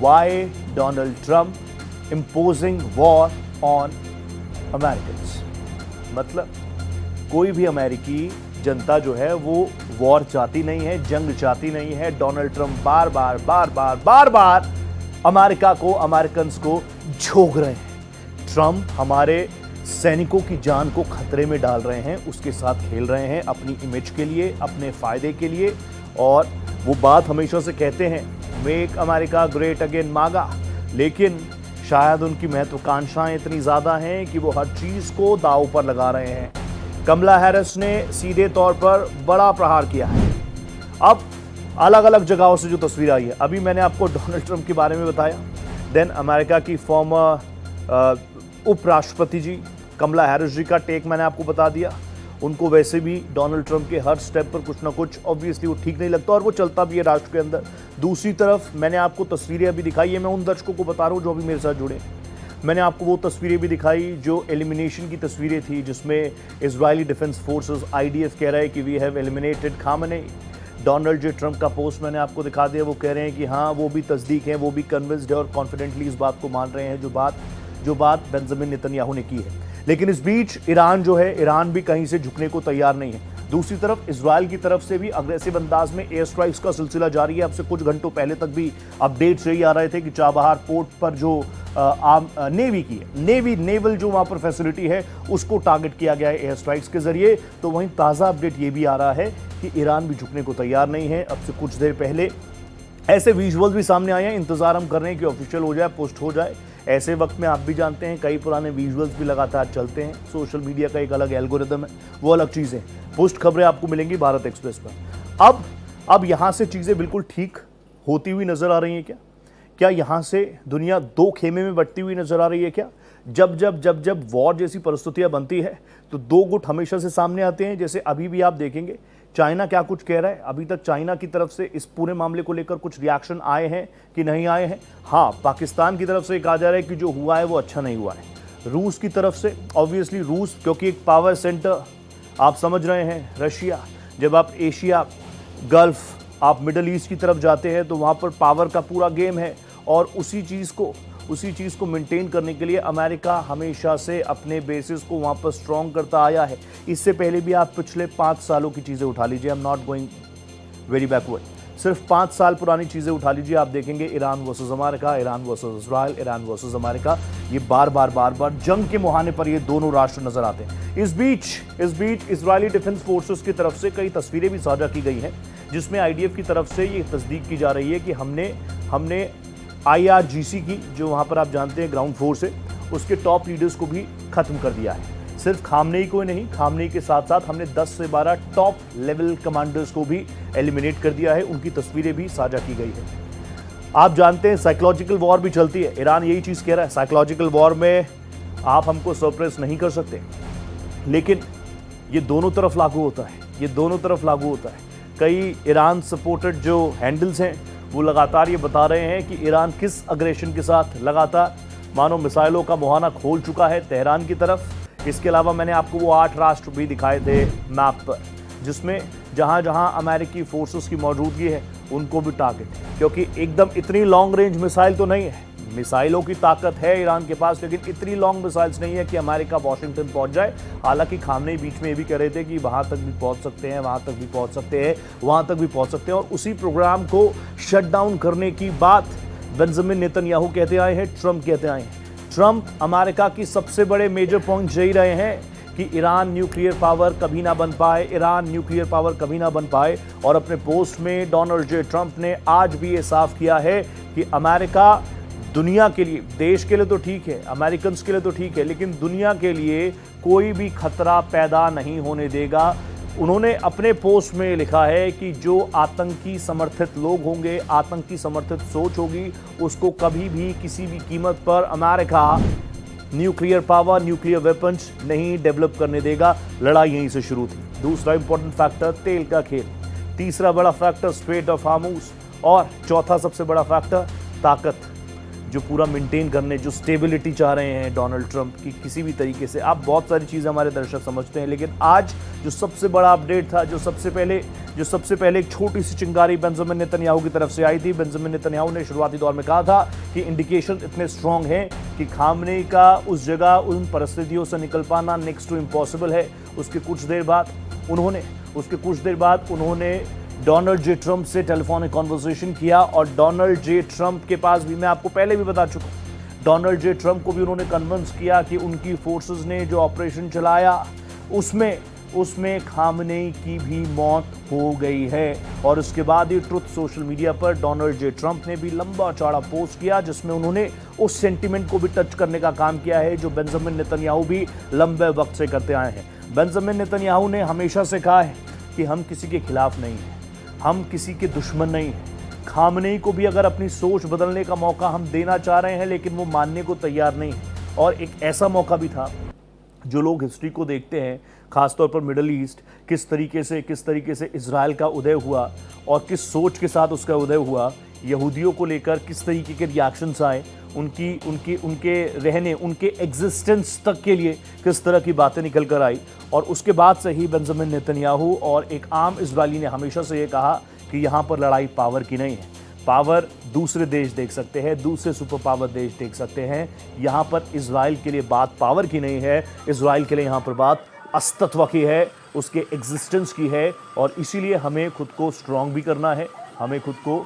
why Donald Trump imposing war on American. मतलब कोई भी अमेरिकी जनता जो है वो वॉर चाहती नहीं है, जंग चाहती नहीं है। डोनाल्ड ट्रंप बार बार अमेरिका को, अमेरिकन को झोंक रहे हैं। ट्रंप हमारे सैनिकों की जान को खतरे में डाल रहे हैं, उसके साथ खेल रहे हैं अपनी इमेज के लिए, अपने फायदे के लिए। और वो बात हमेशा से कहते हैं मेक अमेरिका ग्रेट अगेन मागा, लेकिन शायद उनकी महत्वाकांक्षाएं इतनी ज्यादा हैं कि वो हर चीज को दांव पर लगा रहे हैं। कमला हैरिस ने सीधे तौर पर बड़ा प्रहार किया है। अब अलग अलग जगहों से जो तस्वीर आई है, अभी मैंने आपको डोनाल्ड ट्रंप के बारे में बताया, देन अमेरिका की फॉर्मर उपराष्ट्रपति जी कमला हैरिस जी का टेक मैंने आपको बता दिया। उनको वैसे भी डोनाल्ड ट्रंप के हर स्टेप पर कुछ ना कुछ ऑब्वियसली वो ठीक नहीं लगता और वो चलता भी है राष्ट्र के अंदर। दूसरी तरफ मैंने आपको तस्वीरें अभी दिखाई है, मैं उन दर्शकों को बता रहा हूँ जो अभी मेरे साथ जुड़े। मैंने आपको वो तस्वीरें भी दिखाई जो एलिमिनेशन की तस्वीरें थी, जिसमें इजरायली डिफेंस फोर्सेस IDF कह रहा है कि we have eliminated Khamenei. Donald J Trump का पोस्ट मैंने आपको दिखा दिया, वो कह रहे हैं कि हाँ वो भी तस्दीक है, वो भी कन्विंस्ड है और कॉन्फिडेंटली इस बात को मान रहे हैं जो बात बेंजामिन नेतन्याहू ने की है। लेकिन इस बीच ईरान जो है, ईरान भी कहीं से झुकने को तैयार नहीं है। दूसरी तरफ इजराइल की तरफ से भी अग्रेसिव अंदाज में एयर स्ट्राइक्स का सिलसिला जारी है। अब से कुछ घंटों पहले तक भी अपडेट्स यही आ रहे थे कि चाबहार पोर्ट पर जो नेवी की है, नेवल जो वहां पर फैसिलिटी है उसको टारगेट किया गया है एयर स्ट्राइक्स के जरिए। तो वहीं ताज़ा अपडेट ये भी आ रहा है कि ईरान भी झुकने को तैयार नहीं है। अब से कुछ देर पहले ऐसे विजुअल्स भी सामने आए हैं, इंतजार हम कर रहे हैं कि ऑफिशियल हो जाए, पोस्ट हो जाए। ऐसे वक्त में आप भी जानते हैं कई पुराने विजुअल्स भी लगातार चलते हैं। सोशल मीडिया का एक अलग एल्गोरिदम है, वो अलग चीज़ है। पोस्ट खबरें आपको मिलेंगी भारत एक्सप्रेस पर। अब यहाँ से चीज़ें बिल्कुल ठीक होती हुई नजर आ रही हैं क्या यहाँ से दुनिया दो खेमे में बंटती हुई नजर आ रही है क्या? जब वॉर जैसी परिस्थितियां बनती है तो दो गुट हमेशा से सामने आते हैं। जैसे अभी भी आप देखेंगे चाइना क्या कुछ कह रहा है, अभी तक चाइना की तरफ से इस पूरे मामले को लेकर कुछ रिएक्शन आए हैं कि नहीं आए हैं? हाँ, पाकिस्तान की तरफ से कहा जा रहा है कि जो हुआ है वो अच्छा नहीं हुआ है। रूस की तरफ से ऑब्वियसली रूस क्योंकि एक पावर सेंटर आप समझ रहे हैं, रशिया, जब आप एशिया, गल्फ, आप मिडल ईस्ट की तरफ जाते हैं तो वहाँ पर पावर का पूरा गेम है और उसी चीज़ को मेंटेन करने के लिए अमेरिका हमेशा से अपने बेसिस को वहाँ पर स्ट्रॉन्ग करता आया है। इससे पहले भी आप पिछले 5 सालों की चीज़ें उठा लीजिए, I am not going very backward, सिर्फ 5 साल पुरानी चीज़ें उठा लीजिए, आप देखेंगे Iran versus America, Iran versus Israel, Iran versus America, ये बार बार जंग के मुहाने पर ये दोनों राष्ट्र नजर आते हैं। इस बीच इजरायली डिफेंस फोर्सेस की तरफ से कई तस्वीरें भी साझा की गई हैं, जिसमें IDF की तरफ से ये तस्दीक की जा रही है कि हमने IRGC की, जो वहाँ पर आप जानते हैं ग्राउंड फोर्स है, उसके टॉप लीडर्स को भी खत्म कर दिया है। सिर्फ खामनेई को ही नहीं, खामनेई के साथ साथ हमने 10 से 12 टॉप लेवल कमांडर्स को भी एलिमिनेट कर दिया है, उनकी तस्वीरें भी साझा की गई है। आप जानते हैं साइकोलॉजिकल वॉर भी चलती है, ईरान यही चीज़ कह रहा है, साइकोलॉजिकल वॉर में आप हमको सरप्राइज नहीं कर सकते, लेकिन ये दोनों तरफ लागू होता है। कई ईरान सपोर्टेड जो हैंडल्स हैं वो लगातार ये बता रहे हैं कि ईरान किस अग्रेशन के साथ लगातार मानो मिसाइलों का मुहाना खोल चुका है तेहरान की तरफ। इसके अलावा मैंने आपको वो 8 राष्ट्र भी दिखाए थे मैप पर, जिसमें जहां अमेरिकी फोर्सेस की मौजूदगी है उनको भी टारगेट, क्योंकि एकदम इतनी लॉन्ग रेंज मिसाइल तो नहीं है, मिसाइलों की ताकत है ईरान के पास, लेकिन इतनी लॉन्ग मिसाइल्स नहीं है कि अमेरिका वाशिंगटन पहुंच जाए। हालांकि खामनेई बीच में ये भी कह रहे थे कि वहां तक भी पहुंच सकते हैं, वहां तक भी पहुंच सकते हैं और उसी प्रोग्राम को शट डाउन करने की बात बेंजामिन नेतन्याहू कहते आए हैं, ट्रंप कहते आए हैं। ट्रंप अमेरिका की सबसे बड़े मेजर पॉइंट यही रहे हैं कि ईरान न्यूक्लियर पावर कभी ना बन पाए, ईरान न्यूक्लियर पावर कभी ना बन पाए। और अपने पोस्ट में डोनाल्ड जे ट्रंप ने आज भी ये साफ किया है कि अमेरिका दुनिया के लिए, देश के लिए तो ठीक है, अमेरिकन के लिए तो ठीक है, लेकिन दुनिया के लिए कोई भी खतरा पैदा नहीं होने देगा। उन्होंने अपने पोस्ट में लिखा है कि जो आतंकी समर्थित लोग होंगे, आतंकी समर्थित सोच होगी, उसको कभी भी किसी भी कीमत पर America nuclear power, nuclear weapons नहीं डेवलप करने देगा। लड़ाई यहीं से शुरू थी। दूसरा इंपॉर्टेंट फैक्टर तेल का खेल, तीसरा बड़ा फैक्टर स्ट्रेट ऑफ हार्मूज, और चौथा सबसे बड़ा फैक्टर ताकत, जो पूरा मेंटेन करने, जो स्टेबिलिटी चाह रहे हैं डोनाल्ड ट्रंप की किसी भी तरीके से। आप बहुत सारी चीज़ें हमारे दर्शक समझते हैं, लेकिन आज जो सबसे बड़ा अपडेट था, जो सबसे पहले एक छोटी सी चिंगारी बेंजामिन नेतन्याहू की तरफ से आई थी। बेंजामिन नेतन्याहू ने शुरुआती दौर में कहा था कि इंडिकेशन इतने स्ट्रांग हैं कि खामनेई का उस जगह, उन परिस्थितियों से निकल पाना नेक्स्ट टू इम्पॉसिबल है। उसके कुछ देर बाद उन्होंने डोनाल्ड जे ट्रंप से टेलीफोनिक कॉन्वर्सेशन किया, और डोनाल्ड जे ट्रंप के पास भी, मैं आपको पहले भी बता चुका हूं, डोनाल्ड जे ट्रंप को भी उन्होंने कन्विंस किया कि उनकी फोर्सेस ने जो ऑपरेशन चलाया उसमें खामनेई की भी मौत हो गई है। और उसके बाद ही ट्रुथ सोशल मीडिया पर डोनाल्ड जे ट्रंप ने भी लंबा चौड़ा पोस्ट किया, जिसमें उन्होंने उस सेंटिमेंट को भी टच करने का काम किया है जो बेंजामिन नेतन्याहू भी लंबे वक्त से करते आए हैं। बेंजामिन नेतन्याहू ने हमेशा से कहा है कि हम किसी के खिलाफ नहीं हैं, हम किसी के दुश्मन नहीं हैं। खामनेई को भी अगर अपनी सोच बदलने का मौका हम देना चाह रहे हैं, लेकिन वो मानने को तैयार नहीं है। और एक ऐसा मौका भी था, जो लोग हिस्ट्री को देखते हैं, खासतौर पर मिडल ईस्ट, किस तरीके से इजराइल का उदय हुआ और किस सोच के साथ उसका उदय हुआ, यहूदियों को लेकर किस तरीके के रिएक्शंस आए, उनके रहने, उनके एग्जिस्टेंस तक के लिए किस तरह की बातें निकल कर आई। और उसके बाद से ही बेंजामिन नेतन्याहू और एक आम इजरायली ने हमेशा से ये कहा कि यहाँ पर लड़ाई पावर की नहीं है। पावर दूसरे देश देख सकते हैं, दूसरे सुपर पावर देश देख सकते हैं, यहाँ पर इजराइल के लिए बात पावर की नहीं है। इजराइल के लिए यहाँ पर बात अस्तित्व की है, उसके एग्जिस्टेंस की है। और इसीलिए हमें खुद को स्ट्रांग भी करना है, हमें खुद को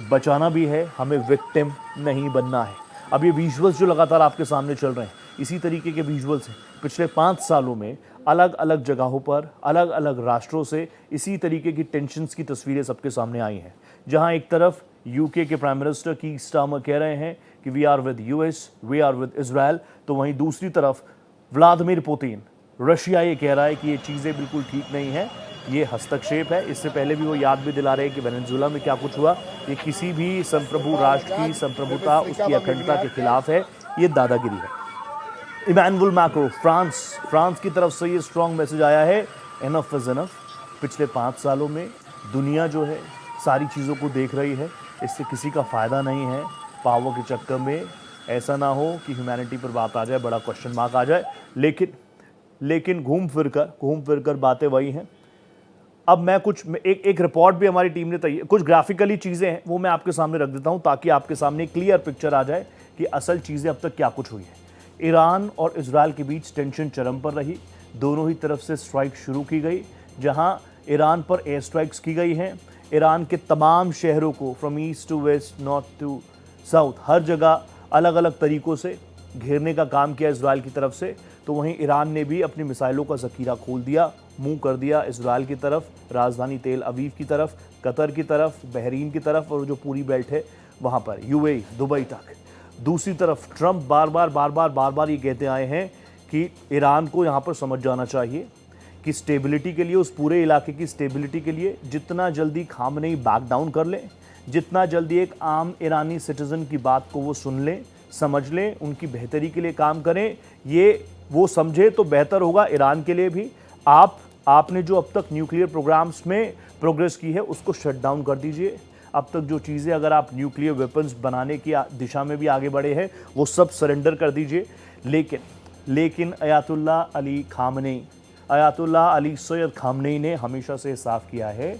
बचाना भी है, हमें विक्टिम नहीं बनना है। अब ये विजुअल्स जो लगातार आपके सामने चल रहे हैं, इसी तरीके के विजुअल्स हैं। पिछले 5 सालों में अलग अलग जगहों पर, अलग अलग राष्ट्रों से इसी तरीके की टेंशन्स की तस्वीरें सबके सामने आई हैं। जहां एक तरफ यूके के प्राइम मिनिस्टर की स्टार्मर कह रहे हैं कि we are with US, we are with Israel, तो वहीं दूसरी तरफ व्लादिमीर पुतिन, रशिया, ये कह रहा है कि ये चीज़ें बिल्कुल ठीक नहीं है, ये हस्तक्षेप है। इससे पहले भी वो याद भी दिला रहे हैं कि वेनेजुएला में क्या कुछ हुआ, ये किसी भी संप्रभु राष्ट्र की संप्रभुता, उसकी अखंडता के खिलाफ है, ये दादागिरी है। इमैनुअल मैक्रो, फ्रांस की तरफ से ये स्ट्रॉन्ग मैसेज आया है, एनफ इज एनफ। पिछले 5 सालों में दुनिया जो है सारी चीज़ों को देख रही है, इससे किसी का फ़ायदा नहीं है। पावर के चक्कर में ऐसा ना हो कि ह्यूमैनिटी पर बात आ जाए, बड़ा क्वेश्चन मार्क आ जाए। लेकिन घूम फिर कर बातें वही हैं। अब मैं एक रिपोर्ट भी हमारी टीम ने तैयार, कुछ ग्राफिकली चीज़ें हैं वो मैं आपके सामने रख देता हूं, ताकि आपके सामने क्लियर पिक्चर आ जाए कि असल चीज़ें अब तक क्या कुछ हुई है। ईरान और इजराइल के बीच टेंशन चरम पर रही, दोनों ही तरफ से स्ट्राइक शुरू की गई। जहां ईरान पर एयर स्ट्राइक्स की गई हैं, ईरान के तमाम शहरों को from east to west, north to south, हर जगह अलग अलग तरीक़ों से घेरने का काम किया इजराइल की तरफ से। तो वहीं ईरान ने भी अपनी मिसाइलों का ज़ख़ीरा खोल दिया, मुंह कर दिया इजराइल की तरफ, राजधानी तेल अवीव की तरफ, कतर की तरफ, बहरीन की तरफ, और जो पूरी बेल्ट है वहाँ पर यूएई, दुबई तक। दूसरी तरफ ट्रंप बार बार ये कहते आए हैं कि ईरान को यहाँ पर समझ जाना चाहिए कि स्टेबिलिटी के लिए, उस पूरे इलाके की स्टेबिलिटी के लिए जितना जल्दी खामनेई बैक डाउन कर लें, जितना जल्दी एक आम ईरानी सिटीज़न की बात को वो सुन लें, समझ लें, उनकी बेहतरी के लिए काम करें, ये वो समझे तो बेहतर होगा ईरान के लिए भी। आपने जो अब तक न्यूक्लियर प्रोग्राम्स में प्रोग्रेस की है उसको शट डाउन कर दीजिए। अब तक जो चीज़ें, अगर आप न्यूक्लियर वेपन्स बनाने की दिशा में भी आगे बढ़े हैं, वो सब सरेंडर कर दीजिए। लेकिन अयातुल्लाह अली सैयद खामनेई ने हमेशा से साफ किया है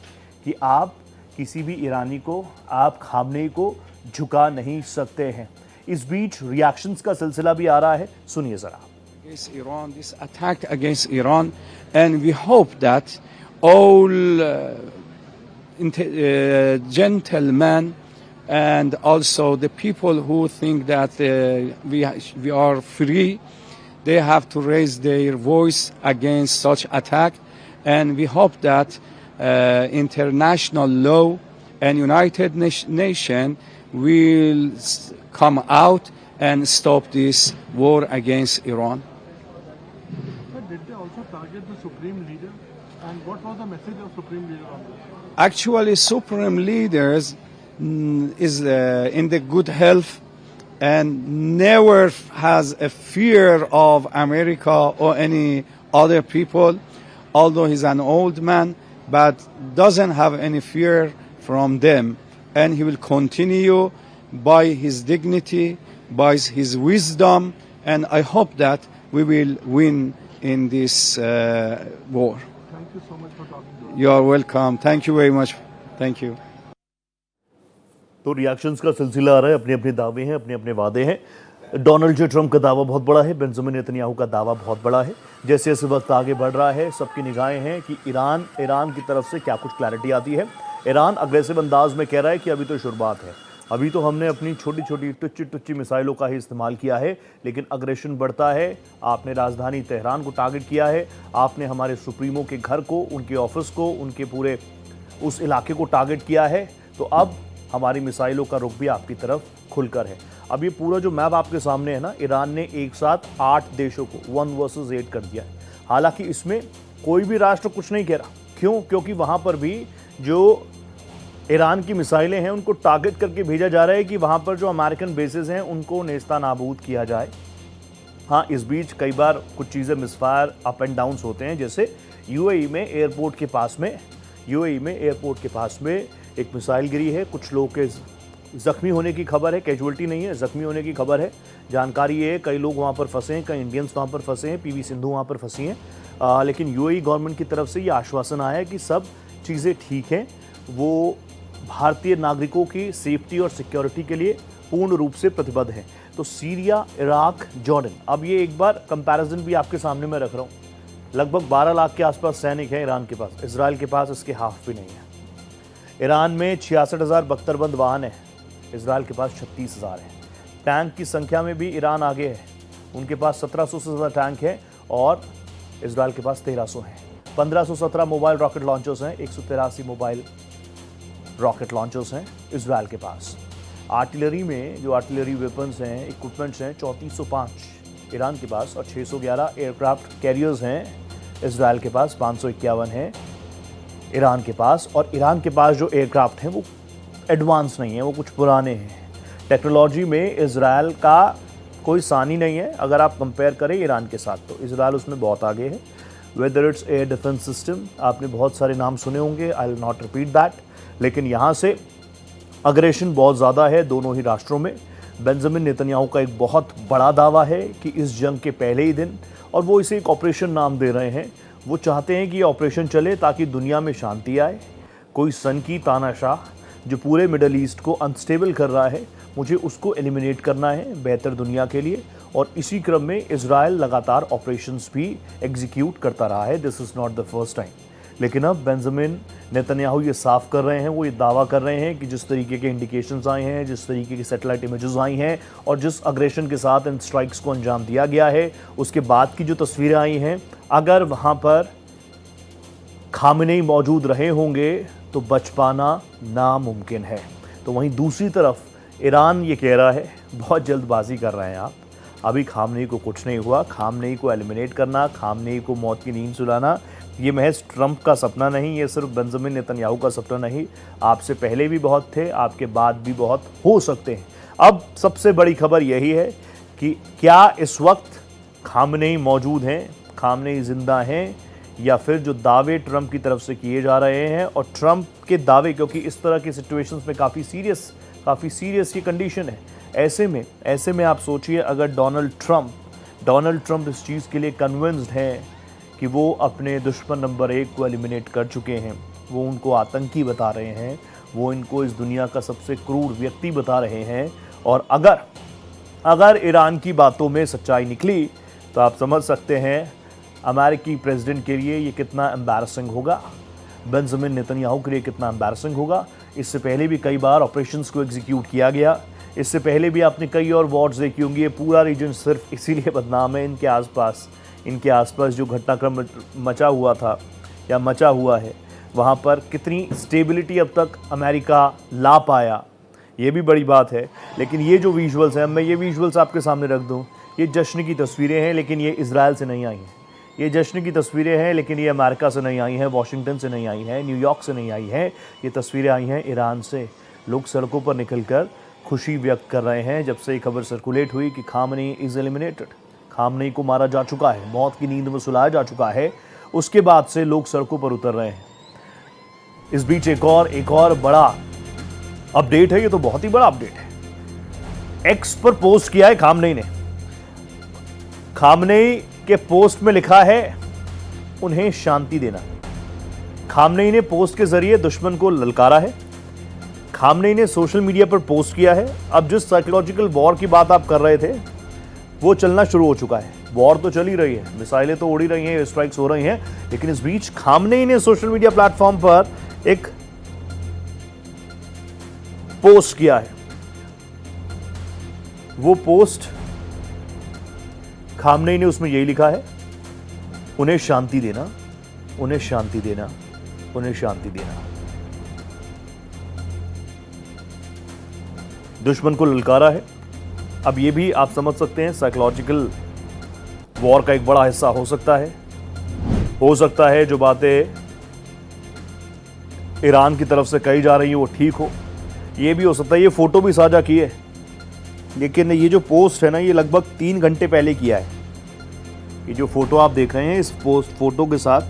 कि आप किसी भी ईरानी को, आप खामनेई को झुका नहीं सकते हैं। इस बीच रिएक्शंस का सिलसिला भी आ रहा है, सुनिए जरा। Iran, this attack against Iran, and we hope that all gentlemen and also the people who think that we are free, they have to raise their voice against such attack, and we hope that international law and United Nations will come out and stop this war against Iran. But did they also target the Supreme Leader? And what was the message of Supreme Leader on this? Actually, Supreme Leaders is in the good health and never has a fear of America or any other people, although he's an old man, but doesn't have any fear from them. And he will continue by his dignity, by his wisdom, and I hope that we will win in this war. Thank you so much for talking to us. You are welcome. Thank you very much. Thank you. तो reactions का सिलसिला आ रहा है, अपने अपने दावे हैं, अपने अपने वादे हैं। डोनाल्ड जे ट्रंप का दावा बहुत बड़ा है, बेंजामिन नेतन्याहू का दावा बहुत बड़ा है। जैसे जैसे वक्त आगे बढ़ रहा है, सबकी निगाहें हैं कि ईरान की तरफ से क्या कुछ क्लैरिटी आती है। ईरान अग्रेसिव अंदाज में कह रहा है कि अभी तो शुरुआत है, अभी तो हमने अपनी छोटी छोटी टुच्ची मिसाइलों का ही इस्तेमाल किया है, लेकिन अग्रेशन बढ़ता है। आपने राजधानी तेहरान को टारगेट किया है, आपने हमारे सुप्रीमो के घर को, उनके ऑफिस को, उनके पूरे उस इलाके को टारगेट किया है, तो अब हमारी मिसाइलों का रुख भी आपकी तरफ खुलकर है। अब ये पूरा जो मैप आपके सामने है ना, ईरान ने एक साथ 8 देशों को 1 वर्सेस 8 कर दिया है। हालांकि इसमें कोई भी राष्ट्र कुछ नहीं कह रहा। क्यों? क्योंकि वहां पर भी जो ईरान की मिसाइलें हैं उनको टारगेट करके भेजा जा रहा है कि वहां पर जो अमेरिकन बेसेस हैं उनको नेस्ता नाबूद किया जाए। हाँ, इस बीच कई बार कुछ चीज़ें मिसफायर अप एंड डाउन्स होते हैं। जैसे यूएई में एयरपोर्ट के पास में एक मिसाइल गिरी है, कुछ लोगों के ज़ख्मी होने की खबर है, कैजुअल्टी नहीं है, ज़ख्मी होने की खबर है। जानकारी ये है कई लोग वहाँ पर फंसे हैं, कई इंडियंस वहाँ पर फंसे हैं, पीवी सिंधु वहाँ पर फंसी हैं। लेकिन यूएई गवर्नमेंट की तरफ से ये आश्वासन आया है कि सब चीज़ें ठीक हैं, वो भारतीय नागरिकों की सेफ्टी और सिक्योरिटी के लिए पूर्ण रूप से प्रतिबद्ध है। तो सीरिया, इराक, जॉर्डन, अब ये एक बार कंपैरिजन भी आपके सामने मैं रख रहा हूँ। लगभग 12 लाख के आसपास सैनिक हैं ईरान के पास, इजराइल के पास इसके हाफ भी नहीं है। ईरान में 66,000 बख्तरबंद वाहन है, इजराइल के पास 36,000 है। टैंक की संख्या में भी ईरान आगे है, उनके पास 1700 से ज़्यादा टैंक है और इजराइल के पास 1300 हैं। 1517 मोबाइल रॉकेट लॉन्चर्स हैं, 183 मोबाइल रॉकेट लॉन्चर्स हैं इजराइल के पास। आर्टिलरी में जो आर्टिलरी वेपन्स हैं, इक्विपमेंट्स हैं, 3405 ईरान के पास और 611 एयरक्राफ्ट कैरियर्स हैं इजराइल के पास, 551 हैं ईरान के पास। और ईरान के पास जो एयरक्राफ्ट हैं वो एडवांस नहीं है, वो कुछ पुराने हैं। टेक्नोलॉजी में इजराइल का कोई सानी नहीं है अगर आप कंपेयर करें ईरान के साथ, तो इजराइल उसमें बहुत आगे है। Whether it's air defence system, आपने बहुत सारे नाम सुने होंगे, I will not repeat that, लेकिन यहाँ से अग्रेशन बहुत ज़्यादा है दोनों ही राष्ट्रों में। बेंजामिन नेतन्याहू का एक बहुत बड़ा दावा है कि इस जंग के पहले ही दिन, और वो इसे एक ऑपरेशन नाम दे रहे हैं, वो चाहते हैं कि ये ऑपरेशन चले ताकि दुनिया में शांति आए। कोई सन की तानाशाह जो पूरे मिडल ईस्ट को अनस्टेबल कर रहा है, मुझे उसको एलिमिनेट करना है बेहतर दुनिया के लिए। और इसी क्रम में इजराइल लगातार ऑपरेशंस भी एग्जीक्यूट करता रहा है, this is not the first time. लेकिन अब बेंजामिन नेतन्याहू ये साफ कर रहे हैं, वो ये दावा कर रहे हैं कि जिस तरीके के इंडिकेशंस आए हैं, जिस तरीके की सैटेलाइट इमेजेस आई हैं और जिस अग्रेशन के साथ इन स्ट्राइक्स को अंजाम दिया गया है, उसके बाद की जो तस्वीरें आई हैं, अगर वहाँ पर खामेनेई मौजूद रहे होंगे तो बच पाना नामुमकिन है। तो वहीं दूसरी तरफ ईरान ये कह रहा है, बहुत जल्दबाजी कर रहे हैं आप, अभी खामेनेई को कुछ नहीं हुआ। खामेनेई को एलिमिनेट करना, खामेनेई को मौत की नींद सुलाना, ये महज ट्रंप का सपना नहीं, ये सिर्फ बेंजामिन नेतन्याहू का सपना नहीं, आपसे पहले भी बहुत थे, आपके बाद भी बहुत हो सकते हैं। अब सबसे बड़ी खबर यही है कि क्या इस वक्त खामेनेई मौजूद हैं, खामेनेई जिंदा हैं, या फिर जो दावे ट्रंप की तरफ से किए जा रहे हैं, और ट्रंप के दावे, क्योंकि इस तरह की सिचुएशंस में काफ़ी सीरियस ये कंडीशन है। ऐसे में आप सोचिए, अगर डोनाल्ड ट्रंप इस चीज़ के लिए कन्विंस्ड हैं कि वो अपने दुश्मन नंबर 1 को एलिमिनेट कर चुके हैं, वो उनको आतंकी बता रहे हैं, वो इनको इस दुनिया का सबसे क्रूर व्यक्ति बता रहे हैं, और अगर ईरान की बातों में सच्चाई निकली तो आप समझ सकते हैं अमेरिकी प्रेसिडेंट के लिए ये कितना एम्बैरसिंग होगा, बेंजामिन नेतन्याहू के लिए कितना एम्बैरसिंग होगा। इससे पहले भी कई बार ऑपरेशंस को एग्जीक्यूट किया गया। इससे पहले भी आपने कई और वॉर्स देखी होंगी। ये पूरा रीजन सिर्फ इसीलिए बदनाम है इनके आसपास जो घटनाक्रम मचा हुआ था या मचा हुआ है, वहाँ पर कितनी स्टेबिलिटी अब तक अमेरिका ला पाया, ये भी बड़ी बात है। लेकिन ये जो विजुअल्स हैं, मैं ये विजुअल्स आपके सामने रख दूँ, ये जश्न की तस्वीरें हैं, लेकिन ये इजराइल से नहीं आई हैं। ये जश्न की तस्वीरें हैं, लेकिन ये अमेरिका से नहीं आई हैं, वाशिंगटन से नहीं आई हैं, न्यूयॉर्क से नहीं आई हैं। ये तस्वीरें आई हैं ईरान से। लोग सड़कों पर निकलकर खुशी व्यक्त कर रहे हैं जब से ये खबर सर्कुलेट हुई कि खामनेई इज़ एलिमिनेटेड, खामनेई को मारा जा चुका है, मौत की नींद में सुलाया जा चुका है। उसके बाद से लोग सड़कों पर उतर रहे हैं। इस बीच एक और बड़ा अपडेट है। ये तो बहुत ही बड़ा अपडेट है। एक्स पर पोस्ट किया है खामनेई ने। खामनेई के पोस्ट में लिखा है उन्हें शांति देना। खामनेई ने पोस्ट के जरिए दुश्मन को ललकारा है। खामनेई ने सोशल मीडिया पर पोस्ट किया है। अब जिस साइकोलॉजिकल वॉर की बात आप कर रहे थे वो चलना शुरू हो चुका है। वॉर तो चल ही रही है, मिसाइलें तो उड़ ही रही हैं, स्ट्राइक्स हो रही हैं, लेकिन इस बीच खामनेई ने सोशल मीडिया प्लेटफॉर्म पर एक पोस्ट किया है। वो पोस्ट खामनेई ने उसमें यही लिखा है, उन्हें शांति देना, उन्हें शांति देना, उन्हें शांति देना। दुश्मन को ललकारा है। अब ये भी आप समझ सकते हैं साइकोलॉजिकल वॉर का एक बड़ा हिस्सा हो सकता है जो बातें ईरान की तरफ से कही जा रही है वो ठीक हो। ये भी हो सकता है, ये फोटो भी साझा की है, लेकिन ये जो पोस्ट है ना, ये लगभग 3 घंटे पहले किया है। ये जो फोटो आप देख रहे हैं, इस फोटो के साथ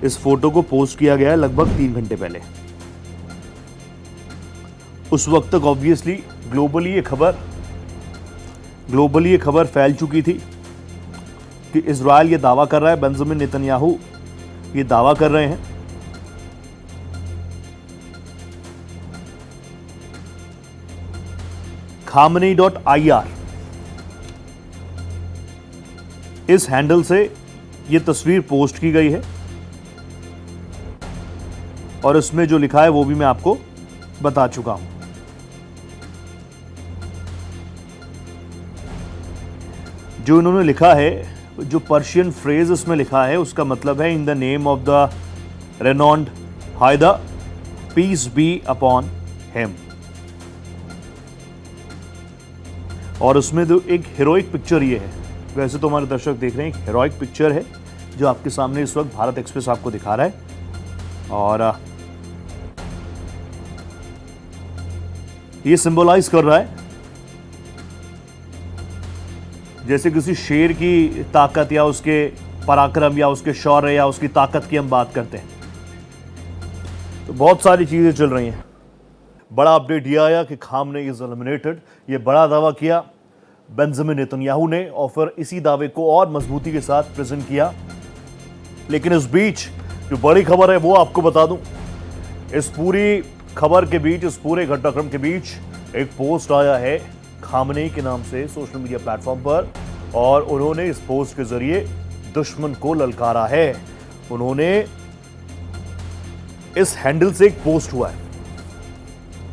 इस फोटो को पोस्ट किया गया है लगभग 3 घंटे पहले। उस वक्त तक ऑब्वियसली ग्लोबली ये खबर फैल चुकी थी कि इजराइल ये दावा कर रहा है, बेंजामिन नेतन्याहू ये दावा कर रहे हैं Khamenei.ir इस हैंडल से ये तस्वीर पोस्ट की गई है और इसमें जो लिखा है वो भी मैं आपको बता चुका हूं। जो इन्होंने लिखा है, जो पर्शियन फ्रेज इसमें लिखा है, उसका मतलब है in the name of the renowned Haider, peace be upon him. और उसमें जो एक हीरोइक पिक्चर ये है, वैसे तो हमारे दर्शक देख रहे हैं, एक हीरोइक पिक्चर है जो आपके सामने इस वक्त भारत एक्सप्रेस आपको दिखा रहा है। और ये सिंबलाइज कर रहा है जैसे किसी शेर की ताकत या उसके पराक्रम या उसके शौर्य या उसकी ताकत की हम बात करते हैं। तो बहुत सारी चीजें चल रही हैं। बड़ा अपडेट यह आया कि खामनेई इज एलिमिनेटेड। ये बड़ा दावा किया बेंजामिन नेतन्याहू ने और फिर इसी दावे को और मजबूती के साथ प्रेजेंट किया। लेकिन इस बीच जो बड़ी खबर है वो आपको बता दूं, इस पूरी खबर के बीच, इस पूरे घटनाक्रम के बीच एक पोस्ट आया है खामनेई के नाम से सोशल मीडिया प्लेटफॉर्म पर, और उन्होंने इस पोस्ट के जरिए दुश्मन को ललकारा है। उन्होंने इस हैंडल से एक पोस्ट हुआ है,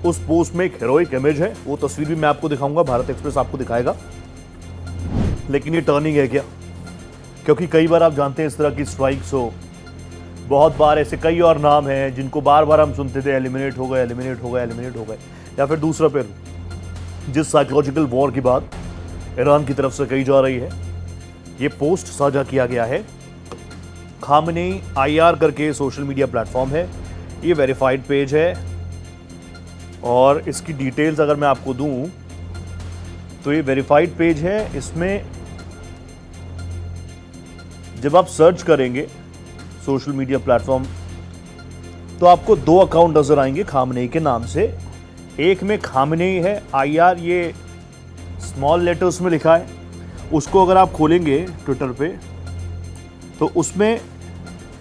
उस पोस्ट में एक हीरोइक इमेज है, वो तस्वीर भी मैं आपको दिखाऊंगा, भारत एक्सप्रेस आपको दिखाएगा। लेकिन ये टर्निंग है क्या? क्योंकि कई बार आप जानते हैं इस तरह की स्ट्राइक्स हो, बहुत बार ऐसे कई और नाम हैं जिनको बार बार हम सुनते थे, एलिमिनेट हो गए, एलिमिनेट हो गए, एलिमिनेट हो गए। या फिर दूसरा फिर जिस साइकोलॉजिकल वॉर की बात ईरान की तरफ से कही जा रही है, ये पोस्ट साझा किया गया है। खामनेई IR करके सोशल मीडिया प्लेटफॉर्म है, ये वेरीफाइड पेज है और इसकी डिटेल्स अगर मैं आपको दूं तो ये वेरीफाइड पेज है। इसमें जब आप सर्च करेंगे सोशल मीडिया प्लेटफॉर्म तो आपको 2 अकाउंट नजर आएंगे खामनेई के नाम से। एक में खामनेई है, IR ये स्मॉल लेटर्स में लिखा है। उसको अगर आप खोलेंगे ट्विटर पे तो उसमें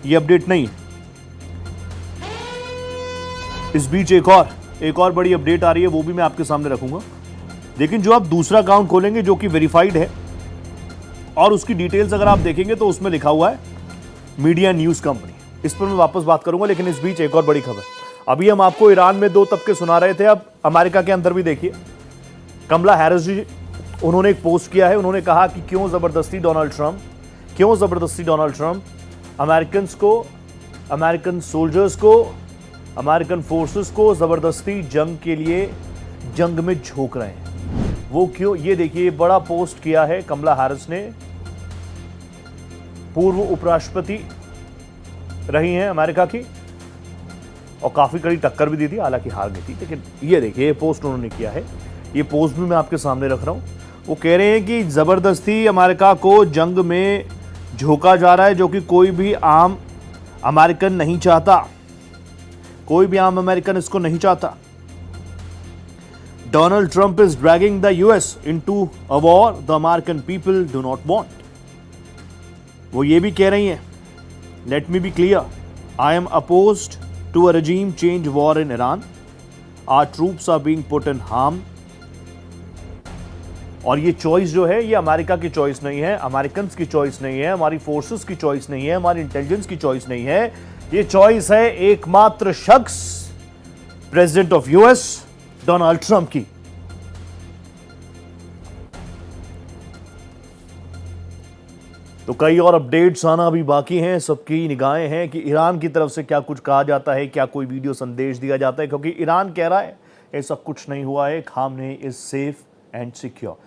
ये अपडेट नहीं है। इस बीच एक और बड़ी अपडेट आ रही है, वो भी मैं आपके सामने रखूंगा। लेकिन जो आप दूसरा अकाउंट खोलेंगे जो कि वेरीफाइड है और उसकी डिटेल्स अगर आप देखेंगे तो उसमें लिखा हुआ है मीडिया न्यूज कंपनी। इस पर मैं वापस बात करूंगा, लेकिन इस बीच एक और बड़ी खबर। अभी हम आपको ईरान में 2 तबके सुना रहे थे, अब अमेरिका के अंदर भी देखिए। कमला हैरिस जी, उन्होंने एक पोस्ट किया है। उन्होंने कहा कि क्यों जबरदस्ती डोनाल्ड ट्रंप अमेरिकन्स को, अमेरिकन सोल्जर्स को, अमेरिकन फोर्सेस को जबरदस्ती जंग में झोंक रहे हैं। वो क्यों, ये देखिए, बड़ा पोस्ट किया है कमला हैरिस ने। पूर्व उपराष्ट्रपति रही हैं अमेरिका की और काफी कड़ी टक्कर भी दी थी, हालांकि हार गई थी, लेकिन ये देखिए ये पोस्ट उन्होंने किया है। ये पोस्ट भी मैं आपके सामने रख रहा हूं। वो कह रहे हैं कि जबरदस्ती अमेरिका को जंग में झोंका जा रहा है, जो कि कोई भी आम अमेरिकन नहीं चाहता। कोई भी आम अमेरिकन इसको नहीं चाहता। Donald Trump is dragging the US into a war the American people do not want. वो ये भी कह रही हैं, let me be clear, I am opposed to a regime change war in Iran. Our troops are being put in harm. और ये choice जो है, ये अमेरिका की चॉइस नहीं है, अमेरिकन्स की चॉइस नहीं है, हमारी फोर्सेस की चॉइस नहीं है, हमारी इंटेलिजेंस की चॉइस नहीं है। ये चॉइस है एकमात्र शख्स, president of US Donald Trump की। तो कई और अपडेट्स आना अभी बाकी हैं। सबकी निगाहें हैं कि ईरान की तरफ से क्या कुछ कहा जाता है, क्या कोई वीडियो संदेश दिया जाता है, क्योंकि ईरान कह रहा है ऐसा कुछ नहीं हुआ है, Khamenei is safe and secure.